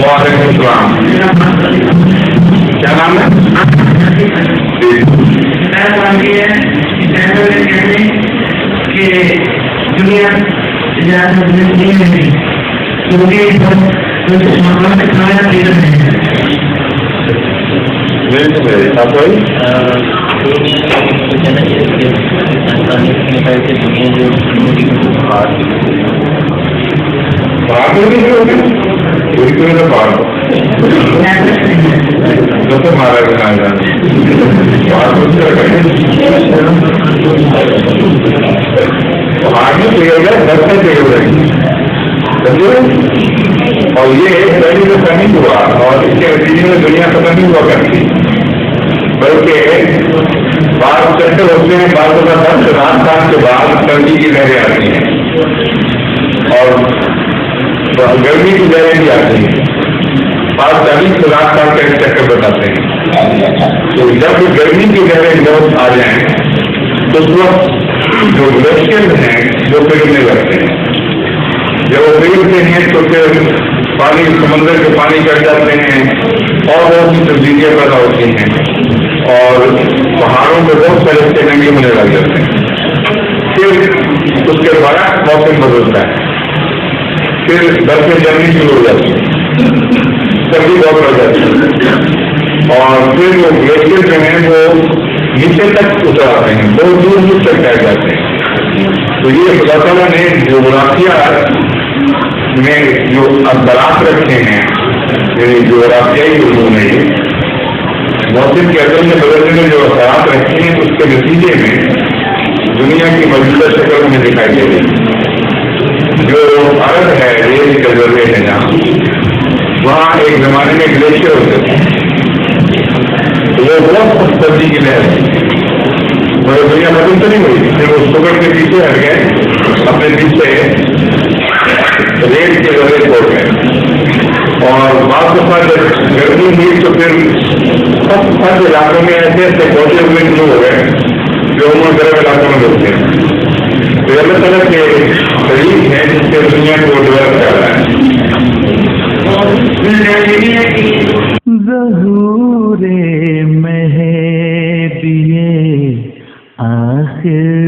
وعلیکم السلام. کیا نام ہے؟ دنیا مارا اور یہ پہلی تو نہیں ہوا اور اس کے نتیجے میں دنیا ختم نہیں ہوا کرتی بلکہ بعض چیسے ہوتے ہیں بعض رات سال کے بعد سردی کی لہریں آتی ہیں اور گرمی کی لہریں بھی آتی ہیں. 40 سے 50 سال کا چکر بتاتے ہیں. تو جب گرمی کی لہریں بہت آ جائیں تو اس وقت جو گلیشیئر ہیں وہ پگھلنے لگتے ہیں. جب وہ پگھلتے ہیں تو پھر پانی سمندر کے پانی کٹ جاتے ہیں اور بہت سی تبدیلیاں پیدا ہوتی ہیں اور پہاڑوں میں بہت سارے ننگے ہونے لگ جاتے ہیں. پھر اس کے بعد موسم بدلتا ہے. پھر برفیں جمنی شروع ہو جاتی ہے, سردی بہت بڑھ جاتی ہے اور پھر وہ گلیشیئر جو ہیں وہ نیچے تک اتر آتے ہیں, بہت دور دور تک پھیل جاتے ہیں. تو یہ خدا تعالیٰ نے جغرافیہ میں جو اثرات رکھے ہیں یعنی جغرافیائی علوم میں موسم کے عدم میں بدلنے میں جو اثرات رکھے ہیں اس کے نتیجے میں دنیا کی موجودہ شکل میں دکھائی دے رہی ہے. جو عرب ہے ریل کے ذریعے ہے جہاں وہاں ایک زمانے میں گلیشیئر ہوتے تھے تو وہ بہت سردی کی لہر تھی مگر دنیا ختم تو نہیں ہوئی. پھر وہ سکڑ کے پیچھے ہٹ گئے, اپنے پیچھے ریل کے ذریعے چھوڑ گئے اور بعض دفعہ جب گرمی ہوئی تو پھر سب سارے علاقوں میں ایسے ایسے پودے ہوئے شروع ہو گئے جو عموماً گرم علاقوں میں ہوتے ہیں. تو اللہ تعالیٰ کے طریق ہیں جس سے دنیا کو ڈیولپ کر رہا ہے. ظہور مہدی آخر